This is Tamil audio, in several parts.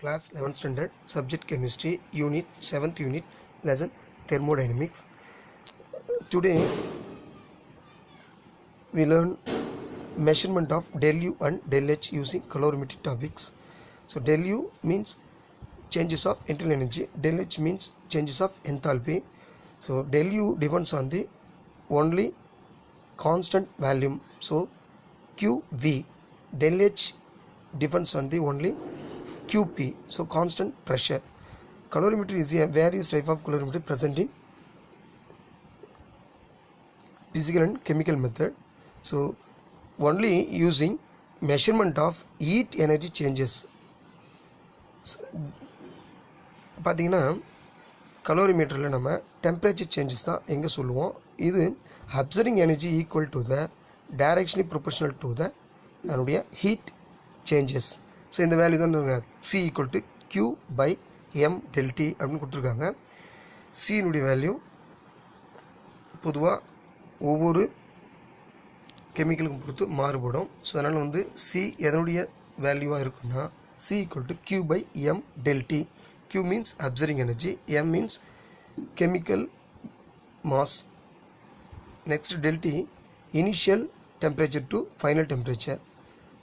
Class 11th standard, subject chemistry, unit 7th unit, lesson thermodynamics. Today we learn measurement of del U and del H using calorimetric topics. So del U means changes of internal energy, del H means changes of enthalpy. So del U depends on the only constant volume, so QV. Del H depends on the only QP, so constant pressure. Calorimetry is a various type of calorimetry present in physical and chemical method. So only using measurement of heat energy changes. பார்த்தீங்கன்னா கலோரிமீட்டரில் நம்ம டெம்பரேச்சர் சேஞ்சஸ் தான் எங்கே சொல்லுவோம். இது observing energy equal to the directly proportional to the அதனுடைய ஹீட் சேஞ்சஸ். ஸோ இந்த வேல்யூ தான் C equal to Q by M del T அப்படின்னு கொடுத்துருக்காங்க. சியினுடைய வேல்யூ பொதுவாக ஒவ்வொரு கெமிக்கலுக்கும் பொறுத்து மாறுபடும். ஸோ அதனால் வந்து சி எதனுடைய வேல்யூவாக இருக்குன்னா C equal to Q by M del T. Q means absorbing energy, M means chemical mass. Next del T, initial temperature to final temperature.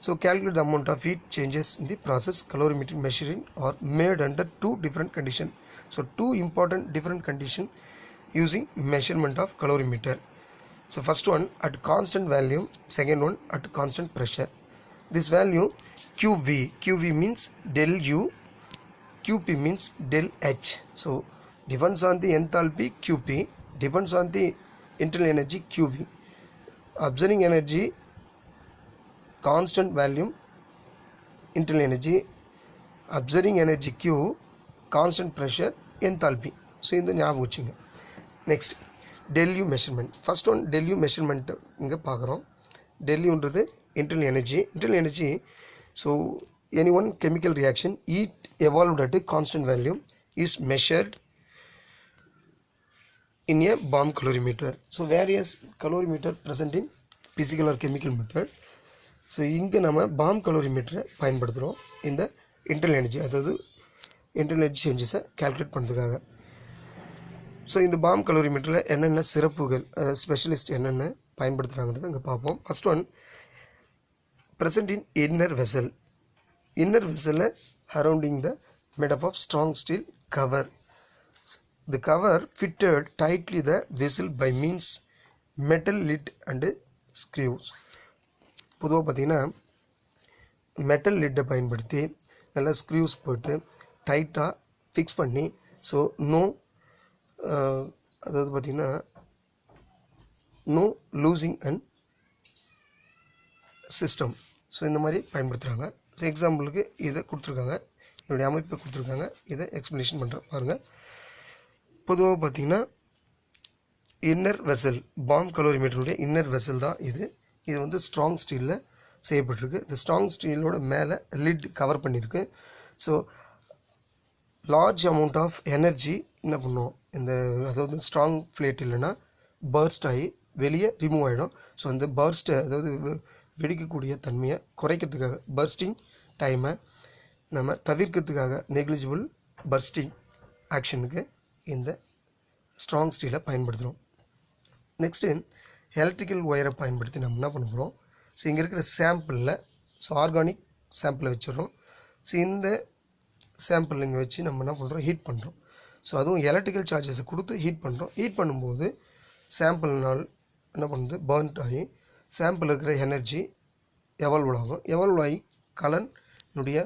So calculate the amount of heat changes in the process. Calorimetric measuring are made under two different conditions. So two important different conditions using measurement of calorimeter. So first one at constant volume, second one at constant pressure. This value QV means del U, QP means del H. So depends on the enthalpy QP, depends on the internal energy QV. Observing energy constant volume internal energy, observing energy Q, constant pressure enthalpy. So இந்த ஞாபகம் வச்சுங்க. Next del U measurement. First one del U measurement இங்கே பார்க்குறோம். del Uன்றது internal energy. So any one chemical reaction heat evolved at a constant value is measured in a bomb calorimeter. So various calorimeter present in physical or chemical method. So இங்கே நம்ம bomb calorimeter பயன்படுத்துகிறோம் இந்த internal energy, அதாவது internal energy changes calculate பண்ணுறதுக்காக. ஸோ இந்த bomb calorimeterல என்னென்ன சிறப்புகள் ஸ்பெஷலிஸ்ட் என்னென்ன பயன்படுத்துகிறாங்கிறது அங்கே பார்ப்போம். First one present in inner vessel. Inner vessel surrounding the made up of strong steel cover. The cover fitted tightly the vessel by means metal lid and screws. பொதுவாக பார்த்தீங்கன்னா மெட்டல் லிட்டை பயன்படுத்தி நல்லா ஸ்க்ரூஸ் போட்டு டைட்டாக ஃபிக்ஸ் பண்ணி ஸோ அதாவது பார்த்திங்கன்னா no losing and system. So இந்த மாதிரி பயன்படுத்துகிறாங்க. ஸோ எக்ஸாம்பிளுக்கு இதை கொடுத்துருக்காங்க, என்னுடைய அமைப்பை கொடுத்துருக்காங்க, இதை எக்ஸ்ப்ளனேஷன் பண்ணுறேன் பாருங்கள். பொதுவாக பார்த்திங்கன்னா இன்னர் வெசல், பாம் கலோரிமீட்டருடைய இன்னர் வெசல் தான் இது. இது வந்து ஸ்ட்ராங் ஸ்டீலில் செய்யப்பட்டிருக்கு. இந்த ஸ்ட்ராங் ஸ்டீலோட மேலே லிட் கவர் பண்ணியிருக்கு. So large amount of energy என்ன பண்ணுவோம், இந்த அதாவது ஸ்ட்ராங் பிளேட் இல்லைன்னா பர்ஸ்ட் ஆகி வெளியே ரிமூவ் ஆகிடும். ஸோ அந்த பர்ஸ்ட்டை அதாவது வெடிக்கக்கூடிய தன்மையை குறைக்கிறதுக்காக பர்ஸ்டிங் டைமை நம்ம தவிர்க்கிறதுக்காக நெக்லிஜிபிள் பர்ஸ்டிங் ஆக்ஷனுக்கு இந்த ஸ்ட்ராங் ஸ்டீலை பயன்படுத்துகிறோம். நெக்ஸ்ட்டு எலக்ட்ரிக்கல் ஒயரை பயன்படுத்தி நம்ம என்ன பண்ண போகிறோம், ஸோ இங்கே இருக்கிற சாம்பிளில் ஸோ ஆர்கானிக் சாம்பிளை வச்சிடறோம். ஸோ இந்த சாம்பிள் இங்கே வச்சு நம்ம என்ன பண்ணுறோம், ஹீட் பண்ணுறோம். ஸோ அதுவும் எலக்ட்ரிக்கல் சார்ஜஸை கொடுத்து ஹீட் பண்ணுறோம். ஹீட் பண்ணும்போது சாம்பிள்னால் என்ன பண்ணுறது, பர்ன்ட் ஆகி சாம்பிள் இருக்கிற எனர்ஜி எவால்வ் ஆகும். எவால்வ் ஆகி கலனுடைய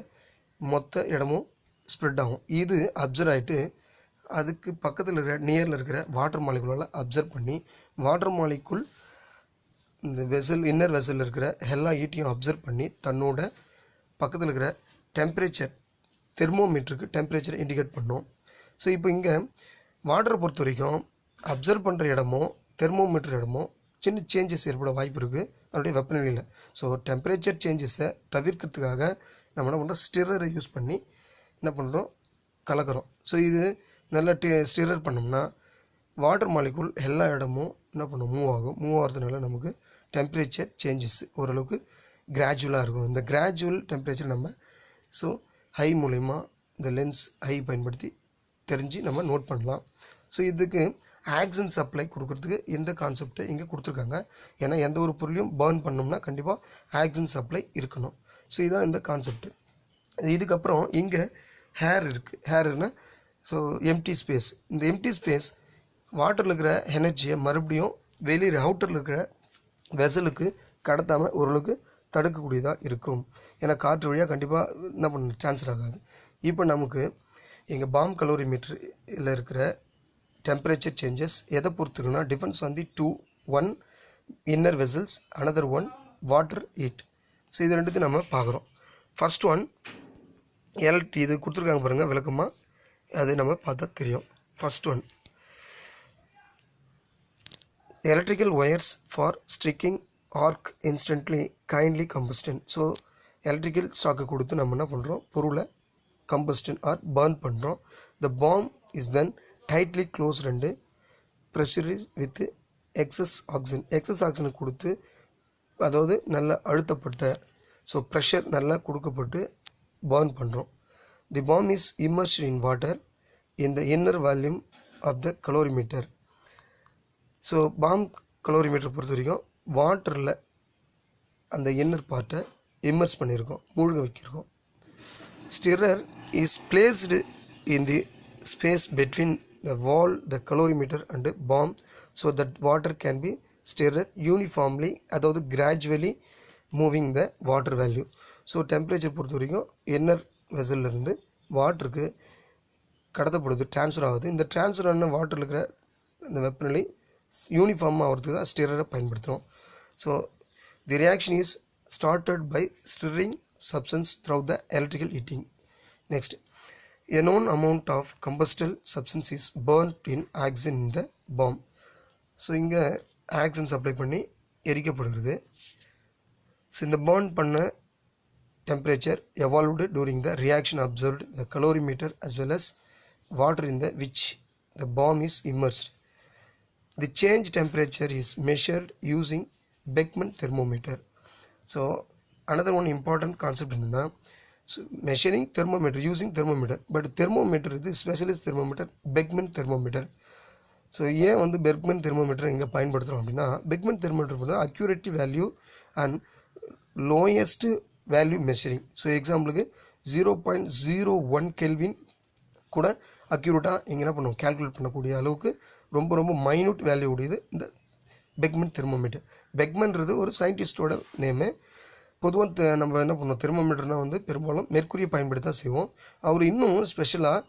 மொத்த இடமும் ஸ்ப்ரெட் ஆகும். இது அப்சர்வ் ஆகிட்டு அதுக்கு பக்கத்தில் இருக்கிற நியரில் இருக்கிற வாட்டர் மாலிகுலால் அப்சர்வ் பண்ணி வாட்டர் மாலிகுல் இந்த வெசல் இன்னர் வெசலில் இருக்கிற எல்லா ஹீட்டையும் அப்சர்வ் பண்ணி தன்னோட பக்கத்தில் இருக்கிற டெம்பரேச்சர் தெர்மோமீட்டருக்கு டெம்பரேச்சரை இண்டிகேட் பண்ணும். ஸோ இப்போ இங்கே வாட்டரை பொறுத்த வரைக்கும் அப்சர்வ் பண்ணுற இடமோ தெர்மோமீட்டர் இடமோ சின்ன சேஞ்சஸ் ஏற்பட வாய்ப்பு இருக்குது அதனுடைய வெப்பநிலையில். ஸோ டெம்பரேச்சர் சேஞ்சஸை தவிர்க்கிறதுக்காக நம்ம என்ன பண்ணுறோம், ஸ்டிரரை யூஸ் பண்ணி என்ன பண்ணுறோம், கலக்கிறோம். ஸோ இது நல்லா ஸ்டிரர் பண்ணோம்னா வாட்டர் மாலிகுல் எல்லா இடமும் என்ன பண்ணும், மூவ் ஆகும். மூவ் ஆகிறதுனால நமக்கு டெம்பரேச்சர் சேஞ்சஸ் ஓரளவுக்கு கிராஜுவலாக இருக்கும். இந்த கிராஜுவல் டெம்பரேச்சர் நம்ம ஸோ ஹை மூலயமா இந்த லென்ஸ் ஐ பயன்படுத்தி தெரிஞ்சு நம்ம நோட் பண்ணலாம். ஸோ இதுக்கு ஆக்சிஜன் சப்ளை கொடுக்கறதுக்கு இந்த கான்செப்டை இங்கே கொடுத்துருக்காங்க. ஏன்னா எந்த ஒரு பொருளையும் பர்ன் பண்ணோம்னா கண்டிப்பாக ஆக்சிஜன் சப்ளை இருக்கணும். ஸோ இதுதான் இந்த கான்செப்ட். இதுக்கப்புறம் இங்கே ஹேர் இருக்குது. ஹேர்னா ஸோ எம்டி ஸ்பேஸ். இந்த எம்டி ஸ்பேஸ் வாட்டரில் இருக்கிற எனர்ஜியை மறுபடியும் வெளியே அவுட்டரில் இருக்கிற வெசலுக்கு கடத்தாமல் ஓரளவுக்கு தடுக்கக்கூடியதாக இருக்கும். ஏன்னா காற்று வழியாக கண்டிப்பாக என்ன பண்ண ட்ரான்ஸ்ஃபர் ஆகாது. இப்போ நமக்கு எங்கள் பாம் கலோரிமீட்டரில் இருக்கிற டெம்பரேச்சர் சேஞ்சஸ் எதை பொறுத்துக்குன்னா depends on the one inner vessels, another one water heat. So இது ரெண்டுத்தையும் நம்ம பார்க்குறோம். ஃபர்ஸ்ட் ஒன் இது கொடுத்துருக்காங்க பாருங்கள் விளக்கமாக, அது நம்ம பார்த்தா தெரியும். First one electrical wires for striking arc instantly kindly combustion. So electrical stock கொடுத்து நம்ம என்ன பண்ணுறோம், பொருளை கம்பஸ்டன் ஆர் பர்ன் பண்ணுறோம். the bomb is then tightly closed and pressurized with excess oxygen. excess oxygen கொடுத்து, அதாவது நல்லா அழுத்தப்பட்ட, ஸோ ப்ரெஷர் நல்லா கொடுக்கப்பட்டு பர்ன் பண்ணுறோம். the bomb is immersed in water in the inner volume of the calorimeter. So bomb calorimeter பொறுத்த வரைக்கும் வாட்டரில் அந்த இன்னர் பார்ட்டை இம்மர்ஸ் பண்ணியிருக்கோம், மூழ்க வைக்கிருக்கோம். Stirrer is placed in the space between the wall, the calorimeter and bomb, so that water can be stirrer uniformly, அதாவது gradually moving the water value. So temperature பொறுத்த வரைக்கும் இன்னர் வெசல்லேருந்து வாட்டருக்கு கடத்தப்படுது, ட்ரான்ஸ்ஃபர் ஆகுது. இந்த ட்ரான்ஸ்ஃபர் ஆன வாட்டரில் இருக்கிற இந்த வெப்பநிலை யூனிஃபார்மாக ஆகிறதுக்கு தான் ஸ்டிரரை பயன்படுத்துகிறோம். So the reaction is started by stirring substance through the electrical heating. Next, a known amount of combustible substance is burnt in oxygen in the bomb. So இங்கே ஆக்சிஜன் சப்ளை பண்ணி எரிக்கப்படுகிறது. ஸோ இந்த பர்ன் பண்ண temperature evolved during the reaction observed the calorimeter as well as water in the which the bomb is immersed. The change temperature is measured using Beckman thermometer. So another one important concept என்னன்னா, so measuring thermometer using thermometer, but thermometer இது specialist thermometer, Beckman thermometer. So ஏன் வந்து பெர்க்மன் தெர்மோமீட்டர் இங்கே பயன்படுத்துகிறோம் அப்படின்னா, பெக்மன் தெர்மோமீட்டர் பண்ணால் accurate value and lowest value measuring. So எக்ஸாம்பிளுக்கு 0.01 கெல்வின் கூட அக்யூரேட்டாக இங்கே என்ன பண்ணுவோம், கேல்குலேட் பண்ணக்கூடிய அளவுக்கு ரொம்ப ரொம்ப மைனூட் வேல்யூ உடையது இந்த பெக்மன் தெர்மோமீட்டர். பெக்மன்றது ஒரு சயின்டிஸ்டோட நேமு. பொதுவாக நம்ம என்ன பண்ணுவோம், தெர்மோமீட்டர்னால் வந்து பெரும்பாலும் மெர்க்குரியை பயன்படுத்தி தான் செய்வோம். அவர் இன்னும் ஸ்பெஷலாக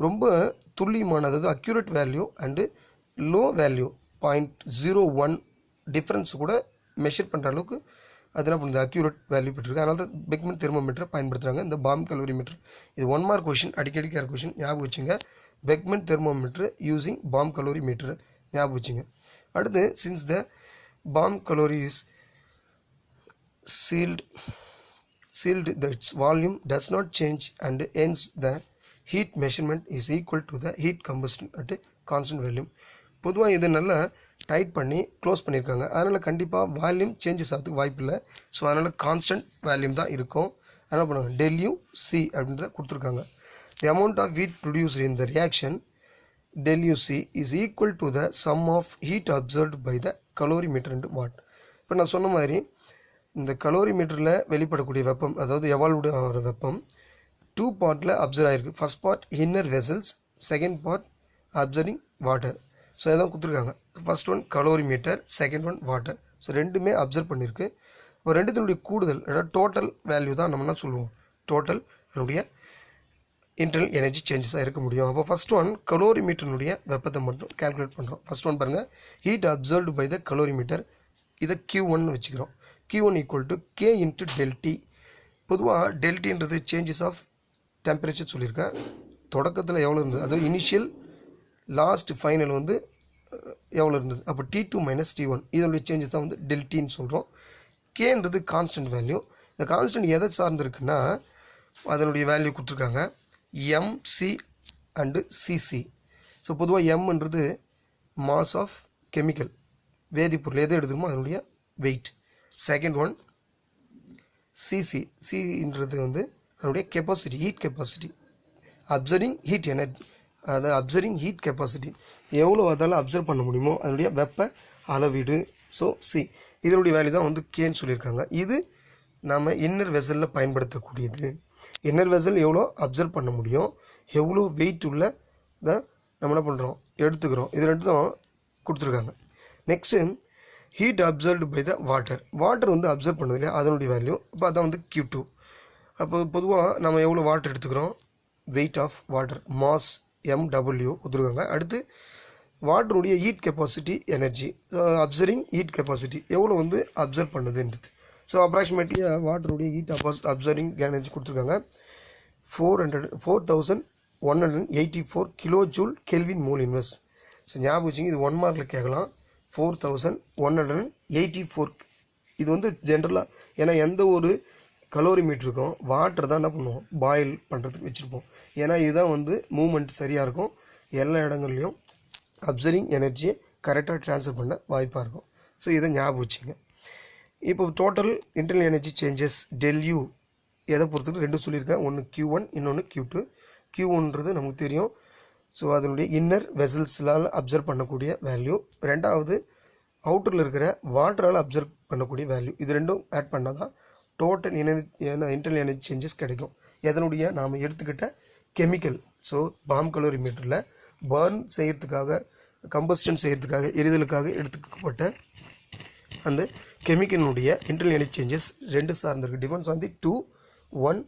ரொம்ப துல்லியமான, அதாவது accurate value and low value 0.01 difference கூட மெஷர் பண்ணுற அளவுக்கு அது என்ன பண்ணுது, அக்யூரேட் வேல்யூ பெற்றிருக்கு. அதனால தான் பெக்மன் தெர்மோமீட்டரை பயன்படுத்துகிறாங்க. இந்த பாம் கலோரிமீட்டர் இது 1 மார்க் கொஷின், அடிக்கடி கேட்குற கொஷின், ஞாபகம் வச்சுங்க. Beckmann thermometer using bomb calorimeter ஞாபகம் வச்சுங்க. அடுத்து, since the bomb calorie is sealed its volume does not change and hence the heat measurement is equal to the heat combustion at a constant volume. பொதுவாக இது நல்லா டைட் பண்ணி க்ளோஸ் பண்ணியிருக்காங்க. அதனால் கண்டிப்பாக வால்யூம் சேஞ்சஸ் ஆகிறதுக்கு வாய்ப்பு இல்லை. ஸோ அதனால் கான்ஸ்டன்ட் வேல்யூம் தான் இருக்கும். அதனால் பண்ணுவாங்க டெல்யூ சி அப்படின்றத கொடுத்துருக்காங்க. The amount of heat produced in the reaction del U C is equal to the sum of heat absorbed by the calorimeter and water. இப்போ நான் சொன்ன மாதிரி இந்த கலோரிமீட்டரில் வெளிப்படக்கூடிய வெப்பம், அதாவது எவால்வ்டு ஆகிற வெப்பம் 2 பார்ட்டில் அப்சர்வ் ஆகிருக்கு. First part inner vessels, second part absorbing water. So இதான் கொடுத்துருக்காங்க. First one calorimeter, second one water. So ரெண்டுமே அப்சர்வ் பண்ணியிருக்கு. இப்போ ரெண்டுத்தினுடைய கூடுதல், அதாவது டோட்டல் வேல்யூ தான் நம்ம என்ன சொல்லுவோம், டோட்டல் அதனுடைய இன்டர்னல் எனர்ஜி சேஞ்சஸாக இருக்க முடியும். அப்போ ஃபர்ஸ்ட் ஒன் கலோரிமீட்டருடைய வெப்பத்தை மட்டும் கேல்குலேட் பண்ணுறோம். ஃபர்ஸ்ட் ஒன் பாருங்கள், heat absorbed by the calorimeter, இதை Q1 வச்சுக்கிறோம். Q1 equal to K into del T. பொதுவாக டெல்டின்றது சேஞ்சஸ் ஆஃப் டெம்பரேச்சர் சொல்லியிருக்கேன். தொடக்கத்தில் எவ்வளோ இருந்தது, அதாவது இனிஷியல் லாஸ்ட் ஃபைனல் வந்து எவ்வளோ இருந்தது, அப்போ T2 மைனஸ் T1 இதனுடைய சேஞ்சஸ் தான் வந்து டெல்டின்னு சொல்கிறோம். கேன்றது கான்ஸ்டன்ட் வேல்யூ. இந்த கான்ஸ்டன்ட் எதை சார்ந்துருக்குன்னா அதனுடைய வேல்யூ கொடுத்துருக்காங்க MC அண்டு சிசி. ஸோ பொதுவாக எம்ன்றது மாஸ் ஆஃப் கெமிக்கல், வேதிப்பொருள் எதை எடுத்துக்கமோ அதனுடைய வெயிட். செகண்ட் ஒன் சிசி, சின்றது வந்து அதனுடைய capacity, heat capacity. Absorbing heat energy, அதாவது அப்சர்விங் ஹீட் கெப்பாசிட்டி, எவ்வளோ அதால் அப்சர்வ் பண்ண முடியுமோ அதனுடைய வெப்ப அளவீடு. ஸோ சி இதனுடைய வேல்யூ தான் வந்து கேன்னு சொல்லியிருக்காங்க. இது நம்ம இன்னர் வெசலில் பயன்படுத்தக்கூடியது. இன்னர் வெசல் எவ்வளோ அப்சர்வ் பண்ண முடியும், எவ்வளோ வெயிட் உள்ள தான் நம்ம என்ன பண்ணுறோம் எடுத்துக்கிறோம், இது ரெண்டு தான் கொடுத்துருக்காங்க. Next heat absorbed by the water, water வந்து அப்சர்வ் பண்ணது இல்லையா அதனுடைய வேல்யூ. அப்போ அதான் வந்து Q2. அப்போ பொதுவாக நம்ம எவ்வளோ வாட்டர் எடுத்துக்கிறோம், weight of water mass MW கொடுத்துருக்காங்க. அடுத்து வாட்டருடைய heat capacity energy, observing heat capacity எவ்வளோ வந்து அப்சர்வ் பண்ணுதுன்றது. ஸோ அப்ராக்சிமேட்லியாக வாட்டருடைய ஹீட் அப்சர்விங் எனர்ஜி கொடுத்துருக்காங்க 4184 kilo joule kelvin mole inverse. So ஞாபகம் வச்சுங்க, இது 1 மார்க்கில் கேட்கலாம். 4184, இது வந்து ஜென்ரலாக ஏன்னா எந்த ஒரு கலோரிமீட்டருக்கும் வாட்டர் தான் என்ன பண்ணுவோம் பாயில் பண்ணுறதுக்கு வச்சுருப்போம். ஏன்னா இதுதான் வந்து மூமெண்ட் சரியாக இருக்கும், எல்லா இடங்கள்லையும் அப்சர்விங் எனர்ஜியை கரெக்டாக ட்ரான்ஸ்ஃபர் பண்ண வாய்ப்பாக இருக்கும். ஸோ இதை ஞாபகம் வச்சுங்க. இப்போ total internal energy changes tell you எதை பொறுத்துக்கு ரெண்டு சொல்லியிருக்கேன், ஒன்று Q1 இன்னொன்று Q2. Q1ன்றது நமக்கு தெரியும், ஸோ அதனுடைய இன்னர் வெசல்ஸ்லால் அப்சர்வ் பண்ணக்கூடிய வேல்யூ. ரெண்டாவது அவுட்டரில் இருக்கிற வாட்டரால் அப்சர்வ் பண்ணக்கூடிய வேல்யூ. இது ரெண்டும் ஆட் பண்ணால் தான் டோட்டல் இன்டர்னல் எனர்ஜி சேஞ்சஸ் கிடைக்கும். எதனுடைய நாம் எடுத்துக்கிட்ட கெமிக்கல். ஸோ பாம் கலோரிமீட்டரில் பர்ன் செய்கிறதுக்காக, கம்பஸ்டன் செய்கிறதுக்காக, எரிதலுக்காக எடுத்துக்கப்பட்ட அந்த கெமிக்கலினுடைய இன்டர்னல் எனர்ஜி சேஞ்சஸ் ரெண்டு சார்ந்திருக்கு. Depends on the 2, 1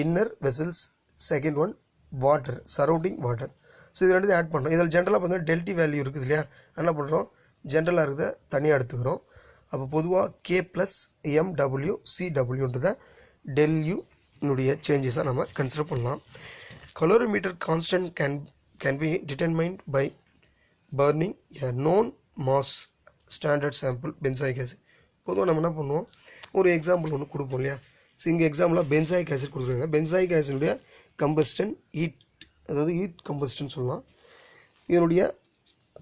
inner vessels, second one water, surrounding water. So இது ரெண்டு ஆட் பண்ணுறோம். இதில் ஜென்ரலாக பார்த்தீங்கன்னா டெல்டி வேல்யூ இருக்குது இல்லையா, என்ன பண்ணுறோம் ஜென்ரலாக இருக்கிறத தனியாக எடுத்துக்கிறோம். அப்போ பொதுவாக K+MW+CWன்றத டெல்யூனுடைய சேஞ்சஸாக நம்ம கன்சிடர் பண்ணலாம். Calorimeter constant can be determined by burning a known mass standard sample benzoic acid. பொதுவாக நம்ம என்ன பண்ணுவோம், ஒரு எக்ஸாம்பிள் ஒன்று கொடுப்போம் இல்லையா. ஸோ இங்கே எக்ஸாம்பிளாக பென்சாயிக் ஆசிட் கொடுக்குறாங்க. பென்சாயிக் ஆசிடுடைய கம்பஸ்டன் ஹீட், அதாவது ஹீட் கம்பஸ்டன் சொல்லலாம். இதனுடைய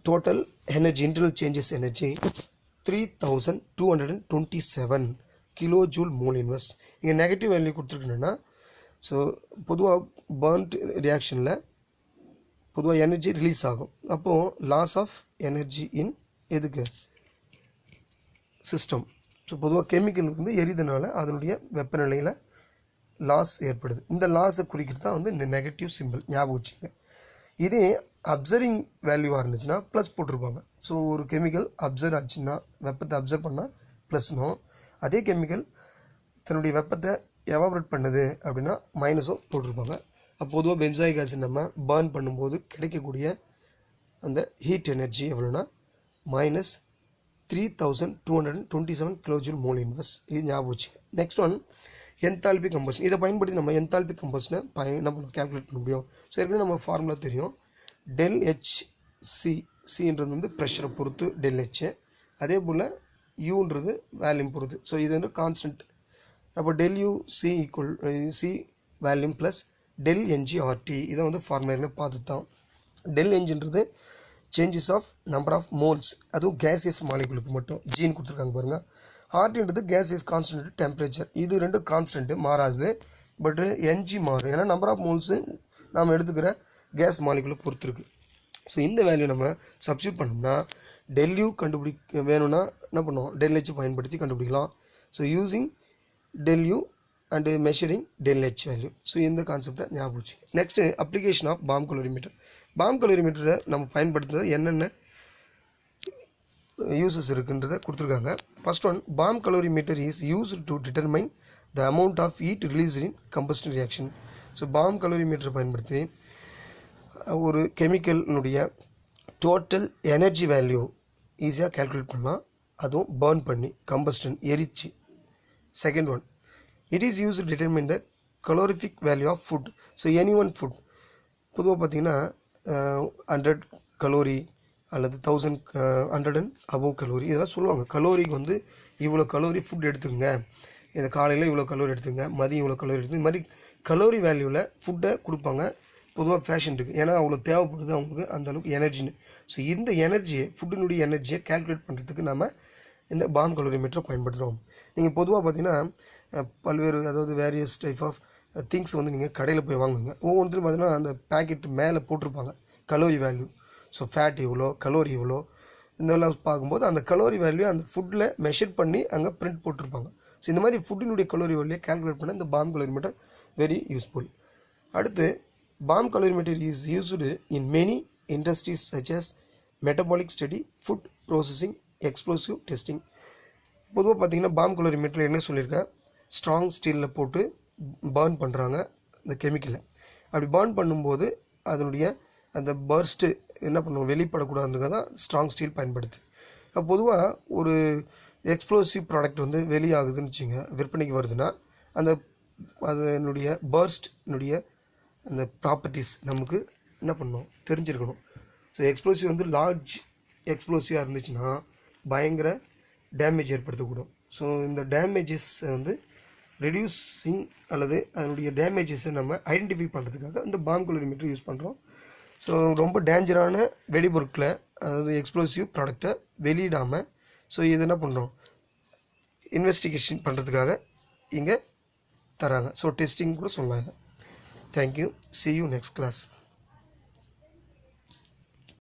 total energy internal changes energy 3227 kilo joule mole inverse. இங்கே நெகட்டிவ் வேல்யூ கொடுத்துருக்குன்னா, ஸோ பொதுவாக பர்ன்ட் ரியாக்ஷனில் பொதுவாக எனர்ஜி ரிலீஸ் ஆகும். அப்போது லாஸ் ஆஃப் எனர்ஜி இன் எதுக்கு சிஸ்டம். ஸோ பொதுவாக கெமிக்கலுக்கு வந்து எரிதனால அதனுடைய வெப்பநிலையில் லாஸ் ஏற்படுது. இந்த லாஸை குறிக்கிறது தான் வந்து இந்த நெகட்டிவ் சிம்பிள், ஞாபகம் வச்சுங்க. இதே அப்சர்விங் வேல்யூவாக இருந்துச்சுன்னா ப்ளஸ் போட்டிருப்பாங்க. ஸோ ஒரு கெமிக்கல் அப்சர்வ் ஆச்சுன்னா, வெப்பத்தை அப்சர்வ் பண்ணால் ப்ளஸ்னும், அதே கெமிக்கல் தன்னுடைய வெப்பத்தை எவாபரேட் பண்ணுது அப்படின்னா மைனஸும் போட்டிருப்பாங்க. அப்போ பொதுவாக பென்சாயிக் ஆசிட் நம்ம பர்ன் பண்ணும்போது கிடைக்கக்கூடிய அந்த ஹீட் எனர்ஜி எவ்வளோன்னா -3227 கிலோஜூல் மோல் இன்வெர்ஸ். இது ஞாபகம் வச்சுங்க. Next one enthalpy combustion. இதை பயன்படுத்தி நம்ம என்தால்பி கம்பஷனை என்ன பண்ண கால்குலேட் பண்ண முடியும். ஸோ ஏற்கனவே நம்ம ஃபார்முலா தெரியும், ΔHc, சின்றது வந்து ப்ரெஷரை பொறுத்து ΔH, அதே போல் யூன்றது வேல்யூம் பொறுத்து. ஸோ இது வந்து கான்ஸ்டன்ட். அப்போ ΔUc ஈக்குவல் சி வேல்யூம் ப்ளஸ் ΔNgRT. இதை வந்து ஃபார்முலா பார்த்து தான். ΔNgன்றது changes of number of moles, அதுவும் கேசியஸ் மாலிகுலுக்கு மட்டும் ஜீன் கொடுத்துருக்காங்க பாருங்கள். RTன்றது கேசியஸ் கான்ஸ்டன்ட் டெம்பரேச்சர். இது ரெண்டும் கான்ஸ்டன்ட்டு மாறாது, பட்டு Ng மாறும். ஏன்னா நம்பர் ஆஃப் மோல்ஸு நாம் எடுத்துக்கிற கேஸ் மாலிகுலை பொறுத்து இருக்குது. ஸோ இந்த வேல்யூ நம்ம சப்ஸ்டியூட் பண்ணோம்னா ΔU வேணும்னா என்ன பண்ணுவோம், ΔH பயன்படுத்தி கண்டுபிடிக்கலாம். So using ΔU and measuring ΔH value. So இந்த கான்செப்டை ஞாபகம் வச்சு. Next application of bomb calorimeter. Bomb கலோரிமீட்டரை நம்ம பயன்படுத்துறது என்னென்ன யூசஸ் இருக்குன்றதை கொடுத்துருக்காங்க. First one, bomb calorimeter is used to determine the amount of heat release in combustion reaction. So bomb கலோரிமீட்டரை பயன்படுத்தி ஒரு கெமிக்கலினுடைய டோட்டல் எனர்ஜி வேல்யூ ஈஸியாக கேல்குலேட் பண்ணலாம், அதுவும் பர்ன் பண்ணி கம்பஸ்டன் எரிச்சு. Second one, it is use to determine the calorific value of food. So any one food பொதுவாக பார்த்தீங்கன்னா 100 கலோரி அல்லது 1000 100 அண்ட் அபோவ் கலோரி இதெல்லாம் சொல்லுவாங்க. கலோரிக்கு வந்து இவ்வளோ கலோரி ஃபுட் எடுத்துக்கங்க, இந்த காலையில் இவ்வளோ கலோரி எடுத்துங்க, மதியம் இவ்வளோ கலோரி எடுத்துங்க, இந்த மாதிரி கலோரி வேல்யூவில் ஃபுட்டை கொடுப்பாங்க. பொதுவாக ஃபேஷன் இருக்குது, ஏன்னா அவ்வளோ தேவைப்படுது அவங்களுக்கு அந்தளவுக்கு எனர்ஜின்னு. ஸோ இந்த எனர்ஜியை ஃபுட்டினுடைய எனர்ஜியை கேல்குலேட் பண்ணுறதுக்கு நம்ம இந்த பாம் கலோரிமீட்டரை பயன்படுத்துகிறோம். நீங்கள் பொதுவாக பார்த்தீங்கன்னா பல்வேறு, அதாவது வேரியஸ் டைப் ஆஃப் திங்ஸ் வந்து நீங்கள் கடையில் போய் வாங்குங்க. ஒவ்வொன்றுலையும் பார்த்தீங்கன்னா அந்த பேக்கெட் மேலே போட்டிருப்பாங்க கலோரி வேல்யூ. ஸோ ஃபேட் எவ்வளோ, கலோரி எவ்வளோ, இதெல்லாம் பார்க்கும்போது அந்த கலோரி வேல்யூ அந்த ஃபுட்டில் மெஷர் பண்ணி அங்கே பிரிண்ட் போட்டிருப்பாங்க. ஸோ இந்த மாதிரி ஃபுட்டினுடைய கலோரி வேல்யூ கால்குலேட் பண்ண இந்த பாம் கலோரிமீட்டர் வெரி யூஸ்ஃபுல். அடுத்து bomb calorimeter is used in many industries such as metabolic study, food processing, explosive testing. பொதுவாக பார்த்தீங்கன்னா பாம் கலோரிமீட்டர் என்ன சொல்லியிருக்கேன், ஸ்ட்ராங் ஸ்டீலில் போட்டு பர்ன் பண்ணுறாங்க இந்த கெமிக்கலை. அப்படி பர்ன் பண்ணும்போது அதனுடைய அந்த பர்ஸ்ட்டு என்ன பண்ணுவோம், வெளிப்படக்கூடாதுங்க தான் ஸ்ட்ராங் ஸ்டீல் பயன்படுது. பொதுவாக ஒரு எக்ஸ்ப்ளோசிவ் ப்ராடக்ட் வந்து வெளியாகுதுன்னு வச்சுங்க, விற்பனைக்கு வருதுன்னா அந்த அதனுடைய பர்ஸ்ட்னுடைய அந்த ப்ராப்பர்ட்டிஸ் நமக்கு என்ன பண்ணணும், தெரிஞ்சிருக்கணும். ஸோ எக்ஸ்ப்ளோசிவ் வந்து லார்ஜ் எக்ஸ்ப்ளோசிவாக இருந்துச்சுன்னா பயங்கர டேமேஜ் ஏற்படுத்தக்கூடும். ஸோ இந்த டேமேஜஸ் வந்து ரெடியூஸிங் அல்லது அதனுடைய டேமேஜஸை நம்ம ஐடென்டிஃபை பண்ணுறதுக்காக இந்த பாம் கலோரிமீட்டர் யூஸ் பண்ணுறோம். ஸோ ரொம்ப டேஞ்சரான வெடிபொருட்களை, அதாவது எக்ஸ்ப்ளோசிவ் ப்ராடக்டை வெளியிடாமல், ஸோ இது என்ன பண்ணுறோம், இன்வெஸ்டிகேஷன் பண்ணுறதுக்காக இங்கே தராங்க. ஸோ டெஸ்டிங் கூட சொன்னாங்க. Thank you. see you next class.